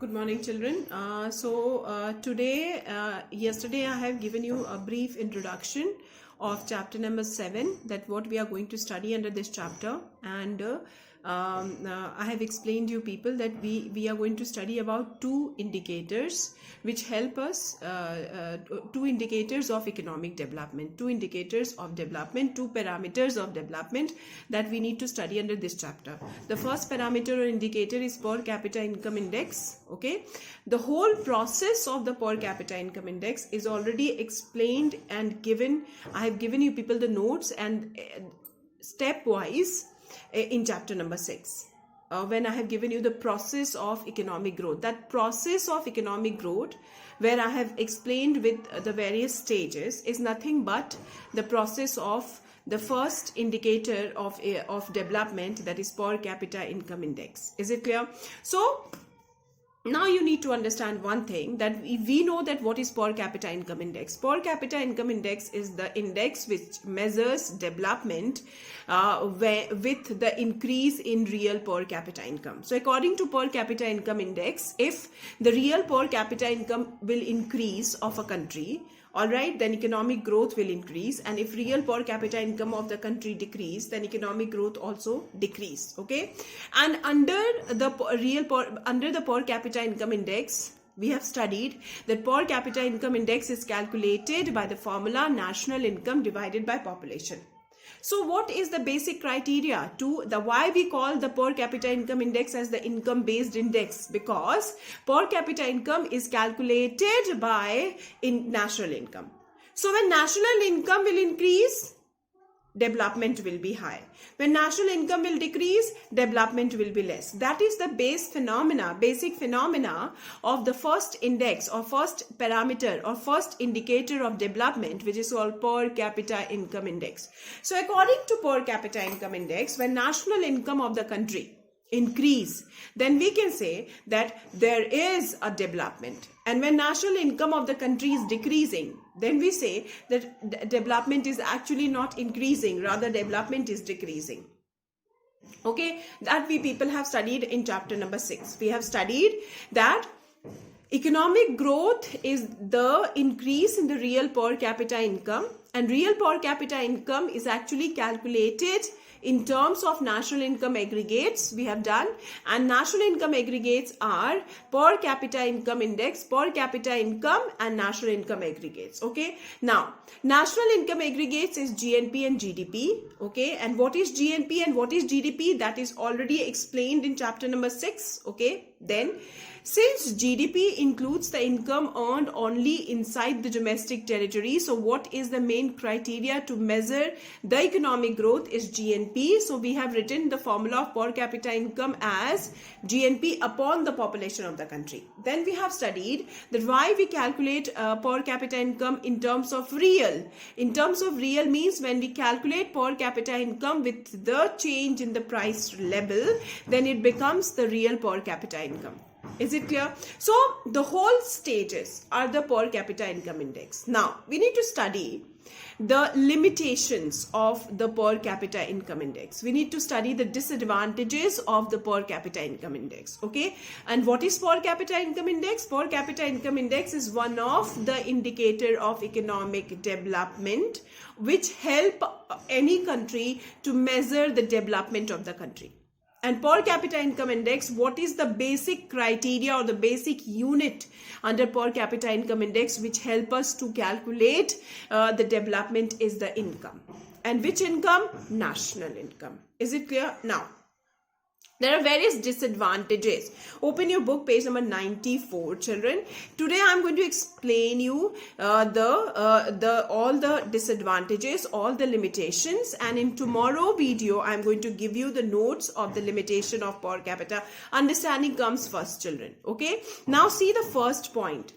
Good morning, children. Yesterday I have given you a brief introduction of chapter number 7, that what we are going to study under this chapter, and I have explained to you people that we are going to study about two indicators which help us, two indicators of economic development, two indicators of development, two parameters of development that we need to study under this chapter. The first parameter or indicator is per capita income index. Okay, the whole process of the per capita income index is already explained and given. I have given you people the notes and stepwise in chapter number 6, when I have given you the process of economic growth. That process of economic growth, where I have explained with the various stages, is nothing but the process of the first indicator of development, that is per capita income index. Is it clear? So now you need to understand one thing, that we know that what is per capita income index. Per capita income index is the index which measures development with the increase in real per capita income. So according to per capita income index, if the real per capita income will increase of a country, all right, then economic growth will increase, and if real per capita income of the country decrease, then economic growth also decrease. Okay, and under the per capita income index, we have studied that per capita income index is calculated by the formula national income divided by population. So what is the basic criteria to the why we call the per capita income index as the income based index? Because per capita income is calculated by national income. So when national income will increase, development will be high. When national income will decrease, development will be less. That is the basic phenomena of the first index or first parameter or first indicator of development, which is called per capita income index. So according to per capita income index, when national income of the country increase, then we can say that there is a development. And when national income of the country is decreasing, then we say that development is actually not increasing, rather development is decreasing. Okay, that we people have studied in chapter number 6. We have studied that economic growth is the increase in the real per capita income, and real per capita income is actually calculated in terms of national income aggregates we have done, and national income aggregates are per capita income index, per capita income, and national income aggregates. Okay, now national income aggregates is GNP and GDP. Okay, and what is GNP and what is GDP, that is already explained in chapter number 6. Okay, then since GDP includes the income earned only inside the domestic territory, so what is the main criteria to measure the economic growth is GNP. So we have written the formula of per capita income as GNP upon the population of the country. Then we have studied that why we calculate per capita income in terms of real. In terms of real means when we calculate per capita income with the change in the price level, then it becomes the real per capita income. Is it clear? So the whole stages are the per capita income index. Now we need to study the limitations of the per capita income index. We need to study the disadvantages of the per capita income index. Okay, and what is per capita income index? Per capita income index is one of the indicator of economic development which help any country to measure the development of the country. And per capita income index, what is the basic criteria or the basic unit under per capita income index which help us to calculate the development is the income. And which income? National income. Is it clear? Now, there are various disadvantages. Open your book, page number 94, children. Today I am going to explain you all the disadvantages, all the limitations, and in tomorrow video I am going to give you the notes of the limitation of per capita. Understanding comes first, children. Okay. Now see the first point.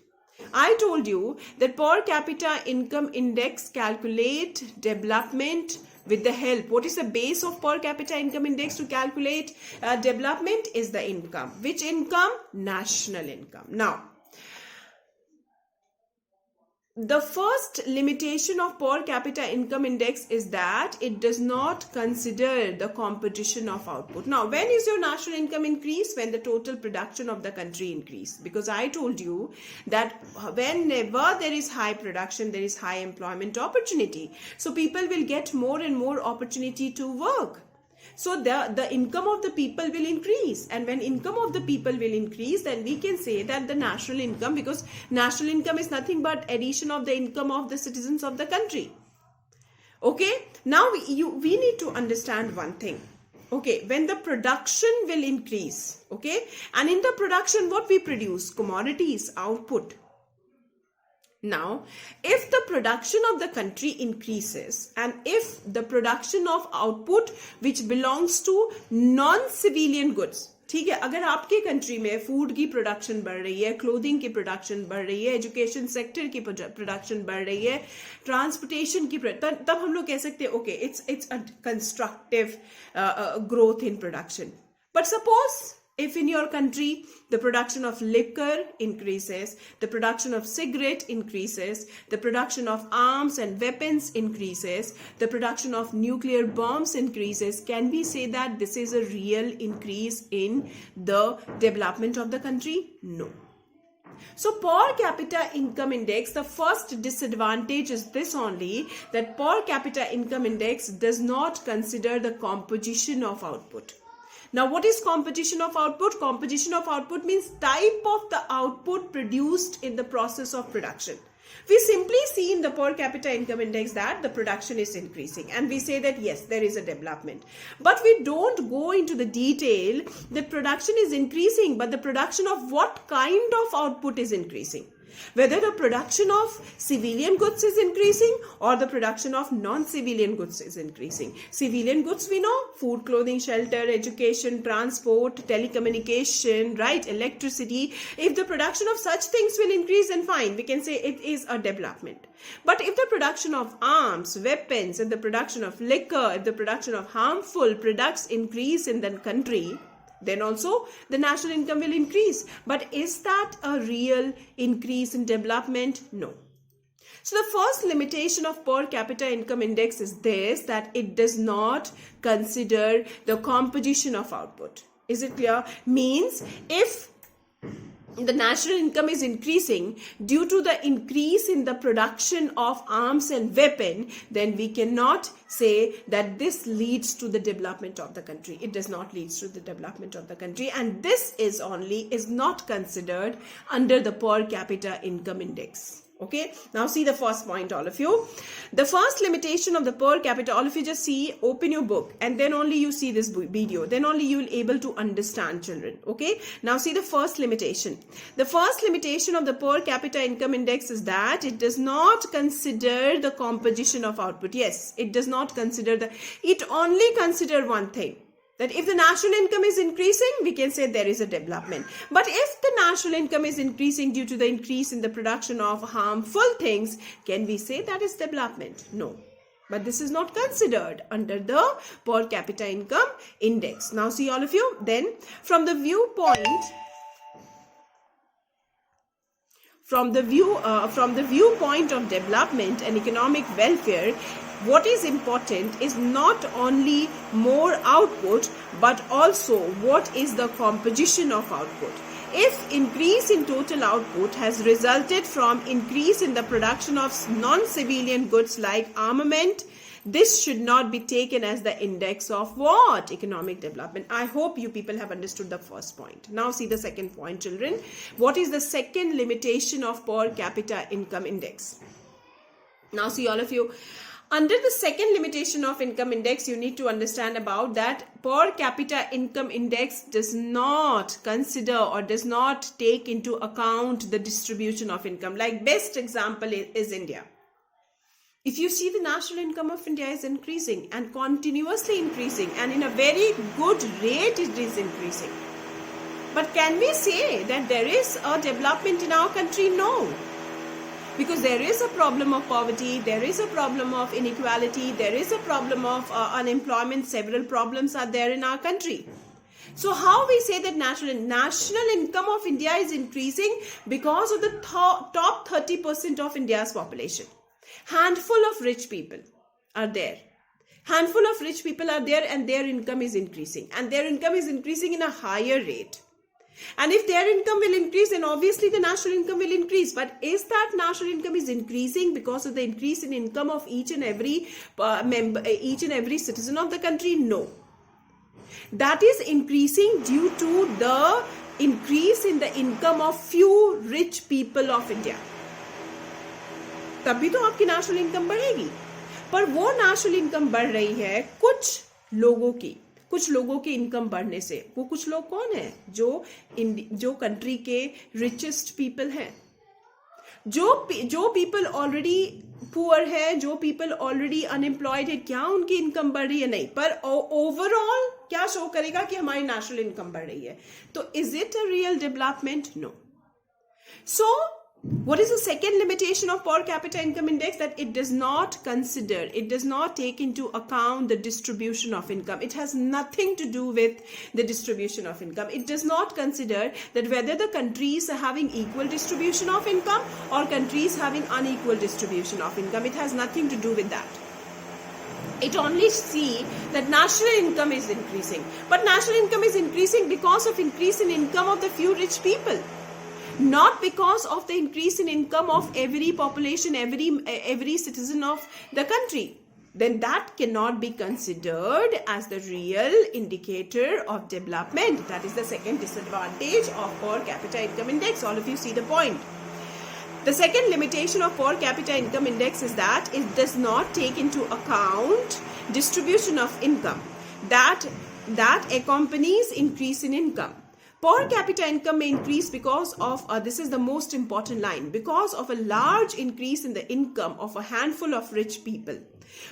I told you that per capita income index calculate development with the help. What is the base of per capita income index to calculate development is the income. Which income? National income. Now, the first limitation of per capita income index is that it does not consider the competition of output. Now, when is your national income increase? When the total production of the country increase. Because I told you that whenever there is high production, there is high employment opportunity. So people will get more and more opportunity to work. So the income of the people will increase, and when income of the people will increase, then we can say that the national income, because national income is nothing but addition of the income of the citizens of the country. Okay, now we need to understand one thing. Okay, when the production will increase, okay, and in the production what we produce? Commodities, output. Now, if the production of the country increases and if the production of output which belongs to non-civilian goods, ठीक है, अगर आपके country में food की production बढ़ रही है, clothing की प्रोडक्शन बढ़ रही है, एजुकेशन सेक्टर की प्रोडक्शन बढ़ रही है, ट्रांसपोर्टेशन की, तब हम लोग कह सकते हैं okay, it's a constructive growth in production. But suppose if in your country the production of liquor increases, the production of cigarette increases, the production of arms and weapons increases, the production of nuclear bombs increases, can we say that this is a real increase in the development of the country? No. So per capita income index, the first disadvantage is this only, that per capita income index does not consider the composition of output. Now, what is composition of output? Composition of output means type of the output produced in the process of production. We simply see in the per capita income index that the production is increasing, and we say that yes, there is a development. But we don't go into the detail that production is increasing, but the production of what kind of output is increasing. Whether the production of civilian goods is increasing or the production of non-civilian goods is increasing. Civilian goods we know, food, clothing, shelter, education, transport, telecommunication, right, electricity. If the production of such things will increase, then fine, we can say it is a development. But if the production of arms, weapons, and the production of liquor, if the production of harmful products increase in the country, then also the national income will increase. But is that a real increase in development? No. So the first limitation of per capita income index is this, that it does not consider the composition of output. Is it clear? Means if the national income is increasing due to the increase in the production of arms and weapon, then we cannot say that this leads to the development of the country. It does not lead to the development of the country, and this is not considered under the per capita income index. Okay, now see the first point, all of you. The first limitation of the per capita, all of you just see, open your book, and then only you see this video. Then only you will able to understand, children. Okay, now see the first limitation. The first limitation of the per capita income index is that it does not consider the composition of output. Yes, it does not consider it only consider one thing. That if the national income is increasing, we can say there is a development. But if the national income is increasing due to the increase in the production of harmful things, can we say that is development? No. But this is not considered under the per capita income index. Now see all of you. Then from the viewpoint of development and economic welfare, what is important is not only more output, but also what is the composition of output. If increase in total output has resulted from increase in the production of non-civilian goods like armament, this should not be taken as the index of what? Economic development. I hope you people have understood the first point. Now see the second point, children. What is the second limitation of per capita income index? Now see all of you. Under the second limitation of income index, you need to understand about that per capita income index does not consider or does not take into account the distribution of income. Like best example is India. If you see, the national income of India is increasing and continuously increasing, and in a very good rate it is increasing. But can we say that there is a development in our country? No. Because there is a problem of poverty, there is a problem of inequality, there is a problem of unemployment, several problems are there in our country. So how we say that national income of India is increasing? Because of the top 30% of India's population. Handful of rich people are there. Handful of rich people are there, and their income is increasing. And their income is increasing in a higher rate. And if their income will increase, then obviously the national income will increase. But is that national income is increasing because of the increase in income of each and every citizen of the country? No. That is increasing due to the increase in the income of few rich people of India. तभी तो आपकी national income बढ़ेगी. पर वो national income बढ़ रही है कुछ लोगों की इनकम बढ़ने से. वो कुछ लोग कौन है? जो कंट्री के रिचेस्ट पीपल हैं, जो पीपल ऑलरेडी पुअर है, जो पीपल ऑलरेडी अनएम्प्लॉयड है. क्या उनकी इनकम बढ़ रही है? नहीं. पर ओवरऑल क्या शो करेगा कि हमारी नेशनल इनकम बढ़ रही है. तो is it a real development? No. So what is the second limitation of per capita income index? That it does not take into account the distribution of income. It has nothing to do with the distribution of income. It does not consider that whether the countries are having equal distribution of income or countries having unequal distribution of income. It has nothing to do with that. It only see that national income is increasing. But national income is increasing because of increase in income of the few rich people. Not because of the increase in income of every population, every citizen of the country. Then that cannot be considered as the real indicator of development. That is the second disadvantage of per capita income index. All of you see the point. The second limitation of per capita income index is that it does not take into account distribution of income that accompanies increase in income. Per capita income may increase because of, this is the most important line, because of a large increase in the income of a handful of rich people,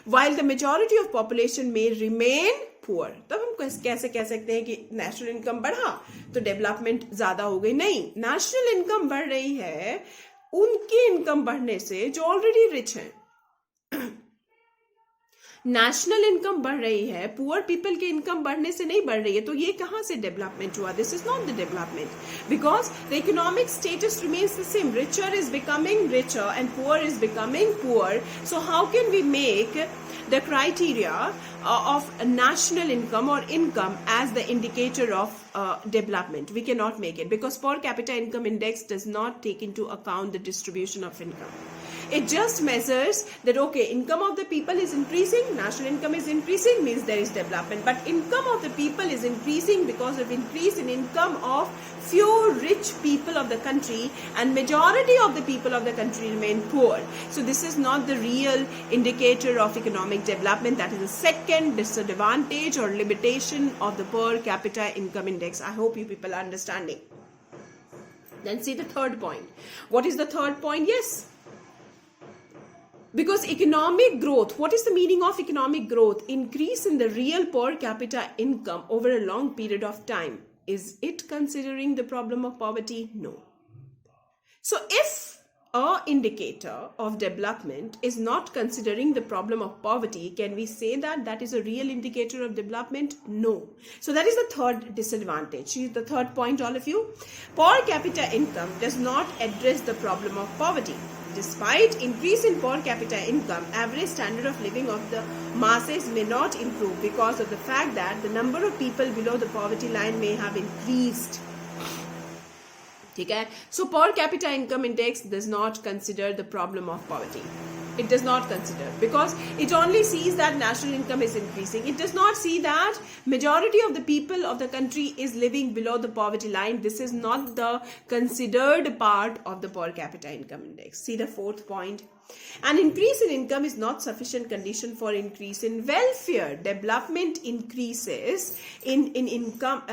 while the majority of population may remain poor. तब हम कैसे कह सकते हैं कि national income बढ़ा तो development ज्यादा हो गई? नहीं. नेशनल इनकम बढ़ रही है उनकी इनकम बढ़ने से जो ऑलरेडी रिच हैं. नेशनल इनकम बढ़ रही है, पुअर पीपल की इनकम बढ़ने से नहीं बढ़ रही है. तो ये कहां से डेवलपमेंट हुआ? This is not the development, because the economic status remains the same. Richer is becoming richer and poor is becoming poor. So how can we make the criteria of national income or income as the indicator of development? We cannot make it because per capita income index does not take into account the distribution of income. It just measures that, okay, income of the people is increasing, national income is increasing, means there is development. But income of the people is increasing because of increase in income of few rich people of the country, and majority of the people of the country remain poor. So this is not the real indicator of economic development. That is the second disadvantage or limitation of the per capita income index. I hope you people are understanding. Then see the third point. What is the third point? Yes. Because economic growth, what is the meaning of economic growth? Increase in the real per capita income over a long period of time. Is it considering the problem of poverty? No. So if a indicator of development is not considering the problem of poverty, can we say that that is a real indicator of development? No. So that is the third disadvantage. The third point, all of you. Per capita income does not address the problem of poverty. Despite increase in per capita income, average standard of living of the masses may not improve because of the fact that the number of people below the poverty line may have increased. ठीक है? So per capita income index does not consider the problem of poverty. It does not consider, because it only sees that national income is increasing. It does not see that majority of the people of the country is living below the poverty line. This is not the considered part of the per capita income index. See the fourth point. An increase in income is not sufficient condition for increase in welfare. Development increases in income,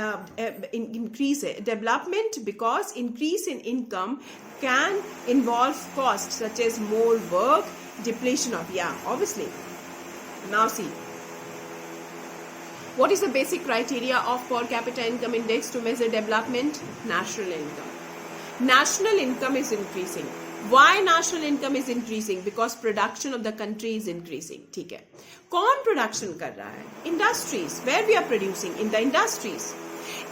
development because increase in income can involve costs such as more work, depletion of, obviously. Now see, what is the basic criteria of per capita income index to measure development? National income. National income is increasing. Why national income is increasing? Because production of the country is increasing. ठीक है? कौन production कर रहा है? Industries. Where we are producing? In the industries.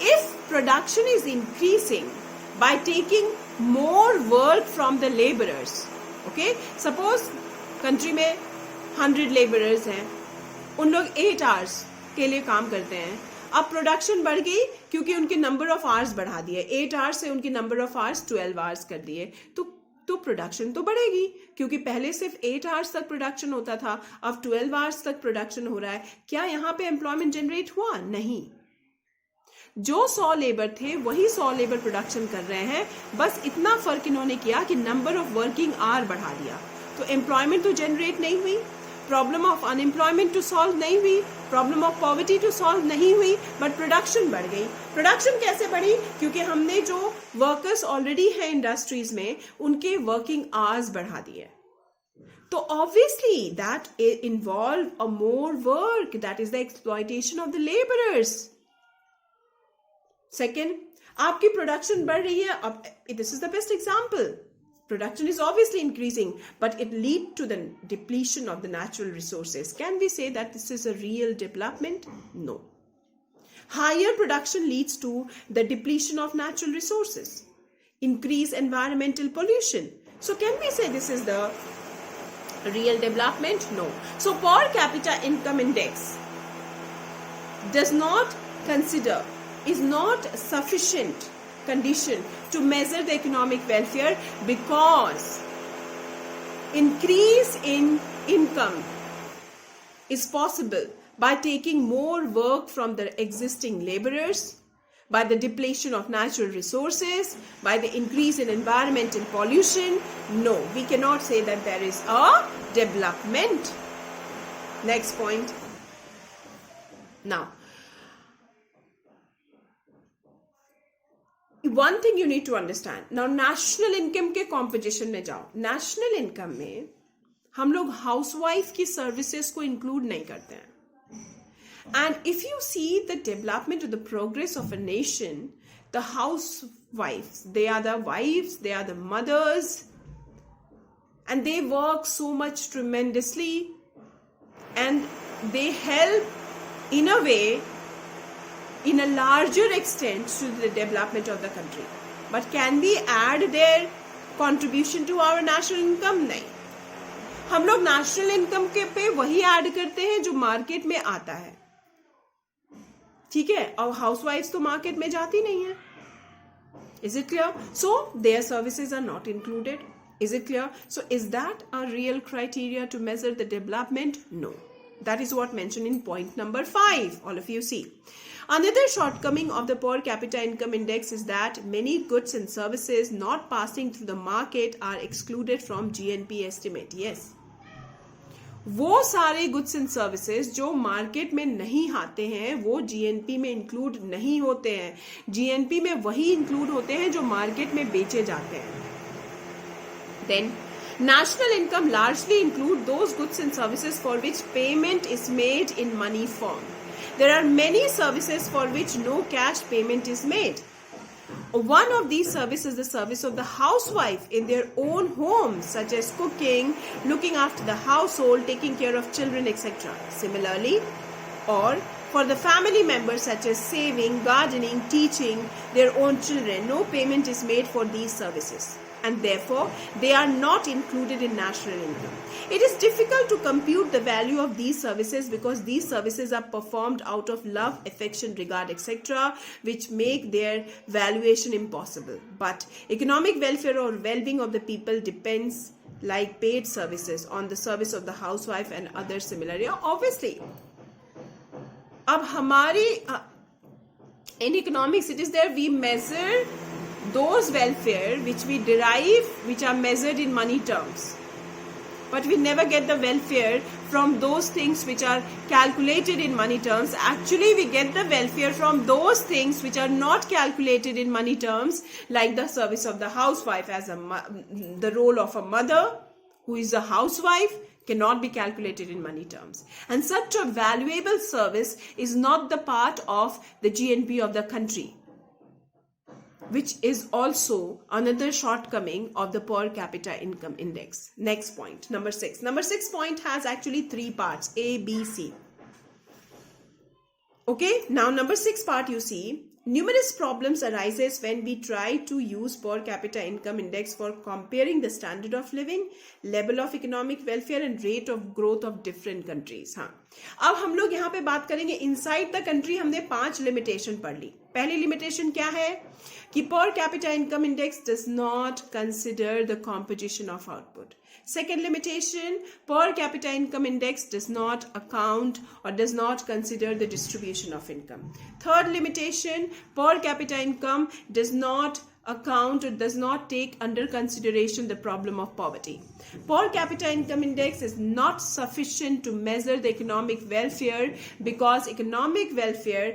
if production is increasing by taking more work from the laborers, okay, suppose country में 100 laborers हैं, उन लोग 8 hours के लिए काम करते हैं, अब प्रोडक्शन बढ़ गई क्योंकि उनके नंबर ऑफ आवर्स बढ़ा दिए, 8 hours से उनकी नंबर ऑफ आवर्स 12 hours कर दिए, तो प्रोडक्शन तो बढ़ेगी, क्योंकि पहले सिर्फ 8 hours तक प्रोडक्शन होता था, अब 12 hours तक प्रोडक्शन हो रहा है. क्या यहाँ पे एम्प्लॉयमेंट जनरेट हुआ? नहीं. जो 100 लेबर थे वही 100 लेबर प्रोडक्शन कर रहे हैं, बस इतना फर्क इन्होंने किया कि नंबर ऑफ वर्किंग आवर बढ़ा दिया. तो एम्प्लॉयमेंट तो जनरेट नहीं हुई, problem of unemployment to solve नहीं हुई, problem of poverty to solve नहीं हुई, बट प्रोडक्शन बढ़ गई. प्रोडक्शन कैसे बढ़ी? क्योंकि हमने जो वर्कर्स ऑलरेडी हैं इंडस्ट्रीज में उनके वर्किंग आवर्स बढ़ा दिए. तो obviously that involve a more work, that is the exploitation of the labourers. Second, आपकी प्रोडक्शन बढ़ रही है. अब this is the best example. Production is obviously increasing, but it leads to the depletion of the natural resources. Can we say that this is a real development? No. Higher production leads to the depletion of natural resources, increase environmental pollution. So can we say this is the real development? No. So per capita income index does not consider, is not sufficient condition to measure the economic welfare, because increase in income is possible by taking more work from the existing laborers, by the depletion of natural resources, by the increase in environmental pollution. No, we cannot say that there is a development. Next point. Now, one thing you need to understand. Now, national income के composition में जाओ. National income में हम लोग housewife की services को include नहीं करते हैं. And if you see the development of the progress of a nation, the housewives, they are the wives, they are the mothers, and they work so much tremendously, and they help in a way, in a larger extent, to the development of the country. But can we add their contribution to our national income? नहीं. हम लोग national income के पे वही add करते हैं जो market में आता है. ठीक है? और housewives तो market में जाती नहीं है. Is it clear? So their services are not included. Is it clear? So is that a real criteria to measure the development? No. That is what mentioned in point number 5. All of you see. Another shortcoming of the per capita income index is that many goods and services not passing through the market are excluded from GNP estimate. Yes. वो सारे goods and services जो market में नहीं आते हैं वो GNP में include नहीं होते हैं. GNP में वही include होते हैं जो market में बेचे जाते हैं. Then, national income largely include those goods and services for which payment is made in money form. There are many services for which no cash payment is made. One of these services is the service of the housewife in their own home, such as cooking, looking after the household, taking care of children, etc. Similarly, or for the family members such as saving, gardening, teaching their own children, no payment is made for these services, and therefore they are not included in national income. It is difficult to compute the value of these services because these services are performed out of love, affection, regard, etc., which make their valuation impossible. But economic welfare or well-being of the people depends, like paid services, on the service of the housewife and other similar. Obviously, अब हमारी in economics it is there we measure those welfare which we derive, which are measured in money terms, but we never get the welfare from those things which are calculated in money terms. Actually, we get the welfare from those things which are not calculated in money terms, like the service of the housewife as the role of a mother who is a housewife cannot be calculated in money terms. And such a valuable service is not the part of the GNP of the country, which is also another shortcoming of the per capita income index. Next point, number 6. Number 6 point has actually 3 parts, A, B, C. Okay, now number 6 part you see, numerous problems arises when we try to use per capita income index for comparing the standard of living, level of economic welfare and rate of growth of different countries. हाँ, अब हम लोग यहाँ पे बात करेंगे inside the country. हमने 5 limitation पढ़ ली. पहली लिमिटेशन क्या है कि per capita income index does not consider the composition of output. Second limitation, per capita income index does not account or does not consider the distribution of income. Third limitation, per capita income does not account or does not take under consideration the problem of poverty. Per capita income index is not sufficient to measure the economic welfare because economic welfare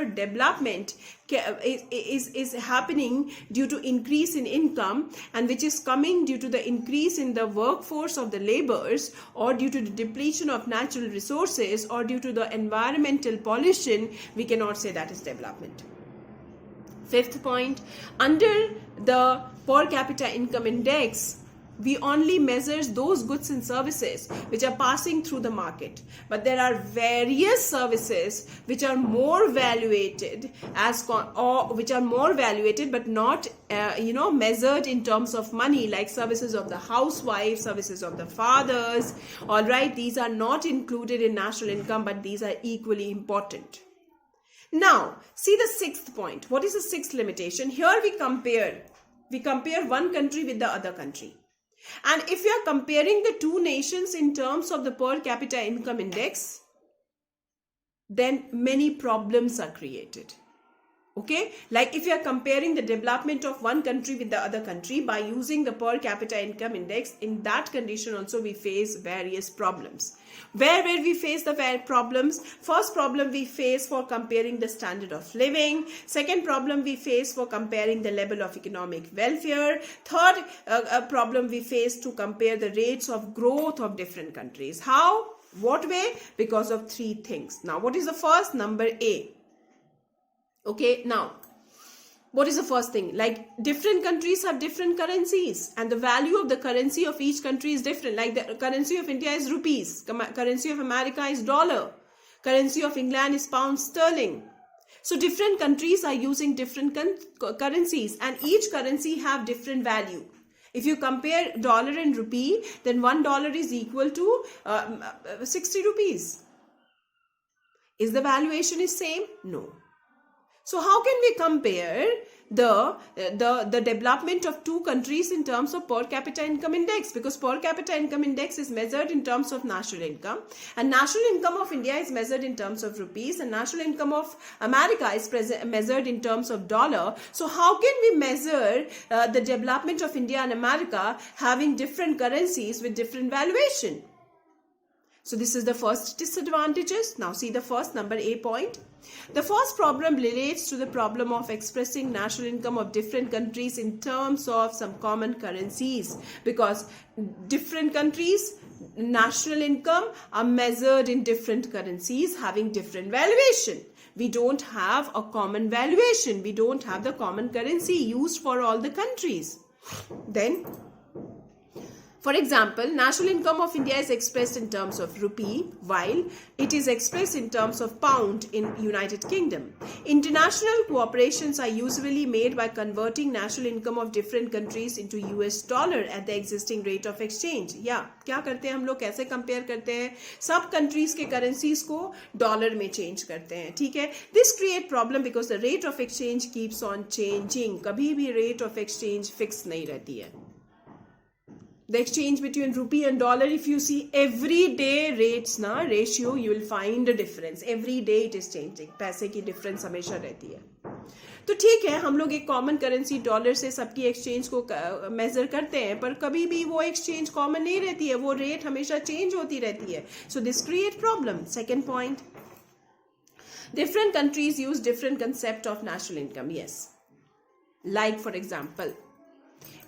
development is happening due to increase in income, and which is coming due to the increase in the workforce of the laborers, or due to the depletion of natural resources, or due to the environmental pollution. We cannot say that is development. Fifth point, under the per capita income index, we only measure those goods and services which are passing through the market, but there are various services which are more valuated which are more valuated but not measured in terms of money, like services of the housewife, services of the fathers. All right, these are not included in national income, but these are equally important. Now see the sixth point. What is the sixth limitation? Here we compare one country with the other country. And if we are comparing the two nations in terms of the per capita income index, then many problems are created. Okay, like if you are comparing the development of one country with the other country by using the per capita income index, in that condition also we face various problems. Where we face the problems? First problem we face for comparing the standard of living. Second problem we face for comparing the level of economic welfare. Third problem we face to compare the rates of growth of different countries. How? What way? Because of three things. Now what is the first? Number A. Okay, now what is the first thing? Like different countries have different currencies, and the value of the currency of each country is different. Like the currency of India is rupees, currency of America is dollar, currency of England is pound sterling. So different countries are using different currencies, and each currency have different value. If you compare dollar and rupee, then $1 is equal to 60 rupees. Is the valuation is same? No. So how can we compare the development of two countries in terms of per capita income index? Because per capita income index is measured in terms of national income, and national income of India is measured in terms of rupees, and national income of America is measured in terms of dollar. So how can we measure the development of India and America having different currencies with different valuation? So this is the first disadvantages. Now see the first, number A point. The first problem relates to the problem of expressing national income of different countries in terms of some common currencies, because different countries' national income are measured in different currencies having different valuation. We don't have a common valuation. We don't have the common currency used for all the countries. Then, for example, national income of India is expressed in terms of rupee, while it is expressed in terms of pound in United Kingdom. International cooperations are usually made by converting national income of different countries into US dollar at the existing rate of exchange. Yeah, क्या करते हैं हम लोग, कैसे compare करते हैं? सब countries के currencies को dollar में change करते हैं, ठीक है? This create problem because the rate of exchange keeps on changing. कभी भी rate of exchange fixed नहीं रहती है. The exchange between rupee and dollar, if you see everyday rates na ratio, you will find a difference. Every day it is changing. पैसे की difference हमेशा रहती है. तो ठीक है, हम लोग एक कॉमन करेंसी डॉलर से सबकी एक्सचेंज को मेजर करते हैं, पर कभी भी वो एक्सचेंज कॉमन नहीं रहती है, वो रेट हमेशा चेंज होती रहती है. So this create problem. Second point, different countries use different concept of national income. Yes, like for example,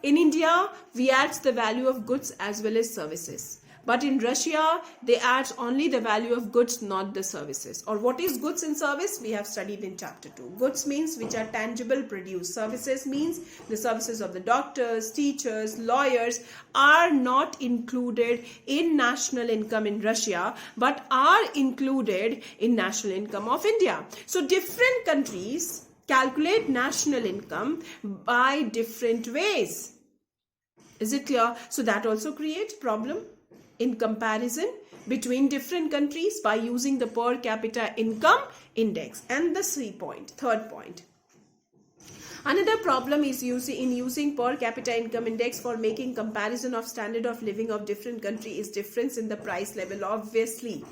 in India, we add the value of goods as well as services. But in Russia, they add only the value of goods, not the services. Or what is goods and service? We have studied in chapter 2. Goods means which are tangible, produced. Services means the services of the doctors, teachers, lawyers are not included in national income in Russia, but are included in national income of India. So different countries calculate national income by different ways. Is it clear? So that also creates problem in comparison between different countries by using the per capita income index. And the third point. Another problem is using per capita income index for making comparison of standard of living of different country is difference in the price level. Obviously,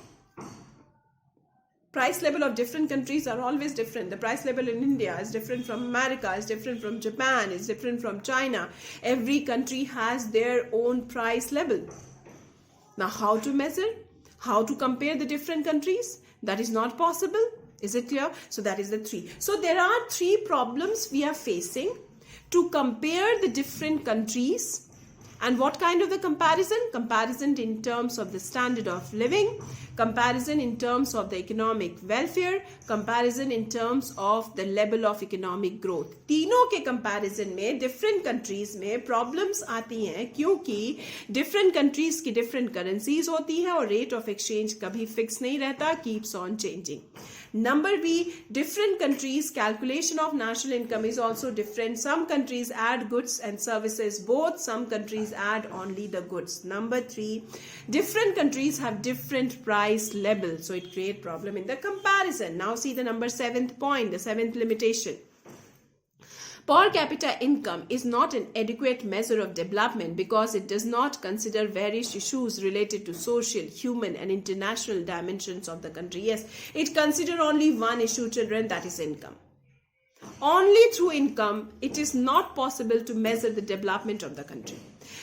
price level of different countries are always different. The price level in India is different from America, is different from Japan, is different from China. Every country has their own price level. Now, how to measure? How to compare the different countries? That is not possible. Is it clear? So that is the 3. So there are 3 problems we are facing to compare the different countries. And what kind of the comparison? Comparison in terms of the standard of living, comparison in terms of the economic welfare, comparison in terms of the level of economic growth. तीनों के comparison में different countries में problems आती हैं क्योंकि different countries की different currencies होती है और rate of exchange कभी fix नहीं रहता, keeps on changing. Number B, different countries calculation of national income is also different. Some countries add goods and services both. Some countries add only the goods. Number 3, different countries have different price levels. So it creates problem in the comparison. Now see the number 7th point, the 7th limitation. Per capita income is not an adequate measure of development because it does not consider various issues related to social, human and international dimensions of the country. Yes, it considers only one issue, children, that is income. Only through income, it is not possible to measure the development of the country.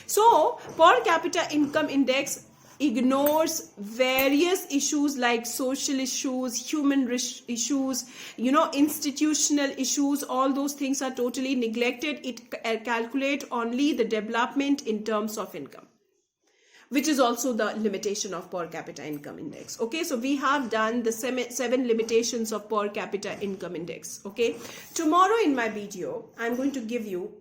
So, per capita income index ignores various issues like social issues, human issues, institutional issues. All those things are totally neglected. It calculates only the development in terms of income, which is also the limitation of per capita income index. Okay, so we have done the 7 limitations of per capita income index. Okay, tomorrow in my video, I'm going to give you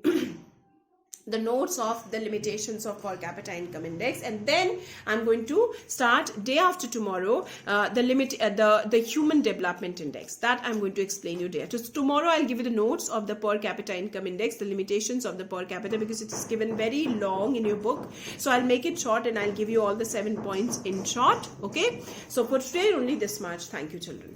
the notes of the limitations of per capita income index, and then I'm going to start day after tomorrow the human development index. That I'm going to explain you there. So tomorrow I'll give you the notes of the per capita income index, the limitations of the per capita, because it is given very long in your book. So I'll make it short and I'll give you all the 7 points in short. Okay, so for today only this much. Thank you, children.